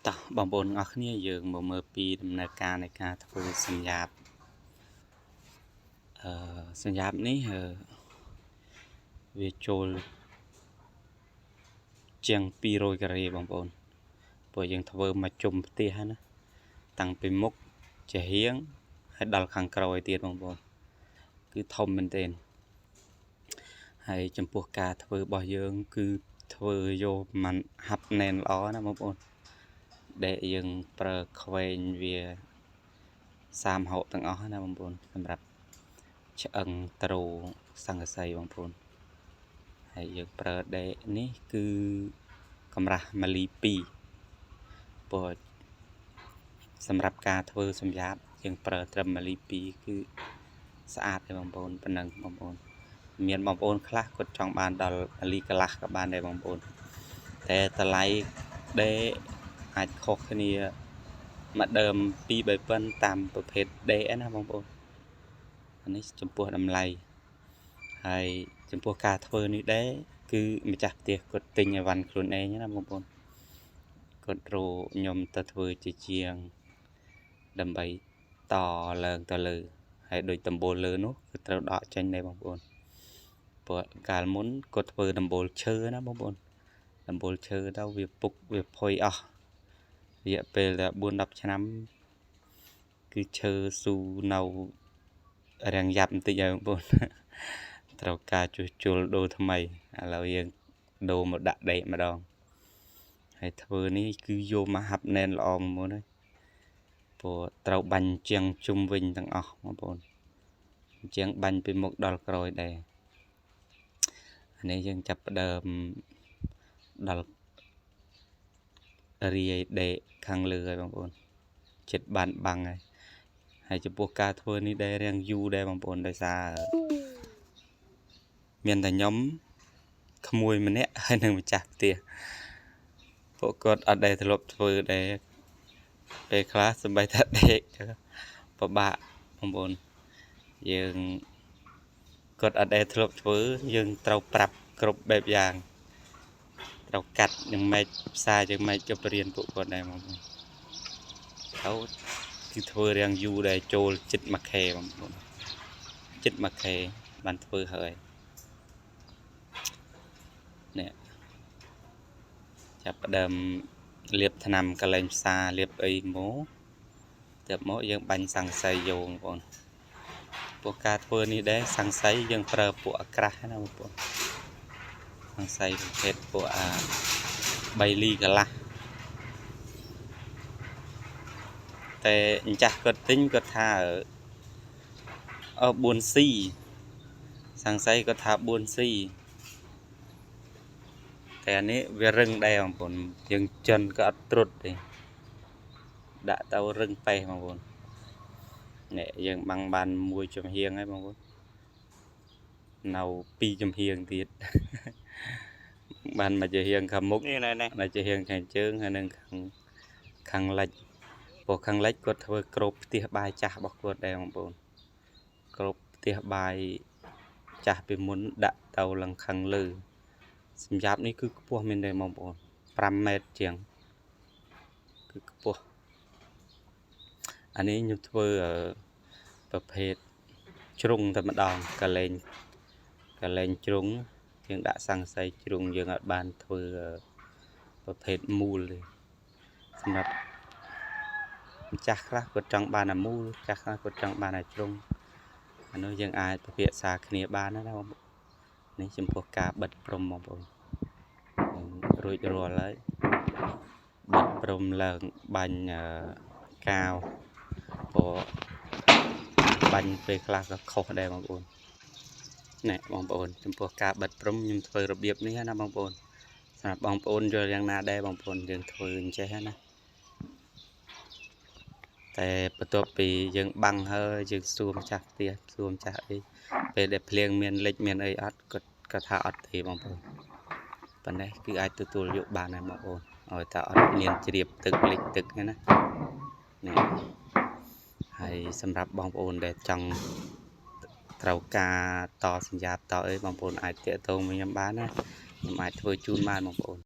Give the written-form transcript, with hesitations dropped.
តោះបងប្អូនអរគ្នាយើងមកមើលពីដំណើរការនៃការធ្វើសញ្ញាបសញ្ញាបនេះវាចូលជាង200ការ៉េបងប្អូនព្រោះយើងធ្វើមកជុំផ្ទះណាតាំងពីមុខជាហៀងហើយដល់ខាងក្រោយទៀតបងប្អូនគឺធំមែនទែនហើយចំពោះការធ្វើរបស់យើងគឺធ្វើយកមិនហាប់ណែនល្អណាបងប្អូនដែលយើងប្រើខ្វែងវា30 ទាំងអស់ណាបងប្អូនសម្រាប់ឆ្អឹងទ្រសង្កសីបងប្អូនហើយយើងប្រើដេកនេះគឺកម្រាស់ម៉ាលី2ព្រោះសម្រាប់ការធ្វើសម្យាបយើងប្រើត្រឹមម៉ាលី2គឺស្អាតទេបងប្អូនប៉ុណ្ណឹងបងប្អូនមានបងប្អូនខ្លះគាត់ចង់បានដល់ម៉ាលីកន្លះក៏បានដែរបងប្អូនតែតម្លៃដេកអាចខុសគ្នាមកដើម2-3ប៉ុនតាមប្រភេទដេកណាបងប្អូនអានេះចំពោះតម្លៃហើយចំពោះការធ្វើនេះដែរគឺម្ចាស់ផ្ទះគាត់ទិញអីវ៉ាន់ខ្លួនឯងណាបងប្អូនគាត់រកខ្ញុំទៅធ្វើជាជាងដើម្បីតឡើងទៅលើហើយដូចដំបូលលើនោះគឺត្រូវដកចេញដែរបងប្អូនព្រោះកាលមុនគាត់ធ្វើដំបូលឈើណាបងប្អូនដំបូលឈើទៅវាពុកវាផុយអស់រយៈពេលតែ 4-10 ឆ្នាំគឺឈើស៊ូនៅរាំងយ៉ាប់បន្តិចហើយបងប្អូនត្រូវការជួសជុលដូរថ្មីឥឡូវយើងដូរមកដាក់ដេកម្ដងហើយធ្វើនេះគឺយកមកហាប់ណែនល្អមកហ្នឹងព្រោះត្រូវបាញ់ជាងជុំវិញទាំងអស់បងប្អូនជាងបាញ់ពីមុខដល់ក្រោយដែរអានេះយើងចាប់ផ្ដើមដល់រាយដេកខាងលើហើយបងប្អូនចិត្តបានបាំងហើយចំពោះការធ្វើនេះដែររាំងយូរដែរបងប្អូនដោយសារមានតែខ្ញុំក្មួយម្នាក់ហើយនឹងម្ចាស់ផ្ទះពួកគាត់អត់ដែលធ្លាប់ធ្វើដែរពេលខ្លះសម្បីតែដេកពិបាកបងប្អូនយើងគាត់អត់ដែលធ្លាប់ធ្វើយើងត្រូវប្រាប់គ្រប់បែបយ៉ាងត្រូវកាត់យ៉ាងម៉េចផ្សារយ៉ាងម៉េចទៅបរៀនពួកគាត់ដែរបងប្អូនទៅគឺធ្វើរាំងយូរដែរចូលចិត្ត1 ខែបងប្អូនចិត្ត1 ខែបានធ្វើហើយនេះចាប់ផ្ដើមលាបថ្នាំកលែងផ្សាលាបអីមកទៅមកយើងបាញ់សង្កសីយកបងប្អូនពួកការធ្វើនេះដែរសង្កសីយើងប្រើពួកអាក្រាស់ណាបងប្អូនសង្កសីប្រភេទពួក3 លីកន្លះតែម្ចាស់គាត់ទិញគាត់ថា4C សង្កសីគាត់ថា 4C តែអានេះវារឹងដែរបងប្អូនយើងចិនក៏អត់ត្រុតទេដាក់ទៅរឹងប៉េះបងប្អូននេះយើងបាំងបាន1 ចំហៀងហើយបងប្អូននៅ2 ចំហៀងទៀតបាន1 ចំហៀងខាងមុខនេះ1 ចំហៀងខាងជើងហើយនឹងខាងលិចព្រោះខាងលិចគាត់ធ្វើគ្របផ្ទះបាយចាស់របស់គាត់ដែរបងប្អូនគ្របផ្ទះបាយចាស់ពីមុនដាក់ទៅឡើងខាងលើសម្រាប់នេះគឺខ្ពស់មែនទេបងប្អូន5 ម៉ែត្រជាងគឺខ្ពស់អានេះខ្ញុំធ្វើប្រភេទជ្រុងតែម្ដងកលែងជ្រុងយើងដាក់សង្កសីជ្រុងយើងអត់បានធ្វើប្រភេទមូលទេសម្រាប់ម្ចាស់ខ្លះគាត់ចង់បានអាមូលចាស់ខ្លះគាត់ចង់បានអាជ្រុងអានោះយើងអាចពិភាក្សាគ្នាបានណាបងប្អូននេះចំពោះការបិទព្រំបងប្អូនរួចរាល់ហើយបិទព្រំឡើងបាញ់កាវព្រោះបាញ់ពេលខ្លះក៏ខុសដែរបងប្អូននេះបងប្អូនចំពោះការបិទព្រំខ្ញុំធ្វើរបៀបនេះណាបងប្អូនសម្រាប់បងប្អូនយល់យ៉ាងណាដែរបងប្អូនយើងធ្វើអញ្ចេះណាតែបន្ទាប់ពីយើងបាំងហើយយើងសួរម្ចាស់ផ្ទះសួរម្ចាស់អីពេលដែលភ្លៀងមានលិចមានអីអត់គាត់ថាអត់ទេបងប្អូនប៉ុន្តែគឺអាចទទួលយកបានដែរបងប្អូនឲ្យតែអត់មានជ្រាបទឹកលិចទឹកណានេះហើយសម្រាប់បងប្អូនដែលចង់ត្រូវការតសញ្ញាបតអីបងប្អូនអាចទាក់ទងមកខ្ញុំបានណាខ្ញុំអាចធ្វើជូនបានបងប្អូន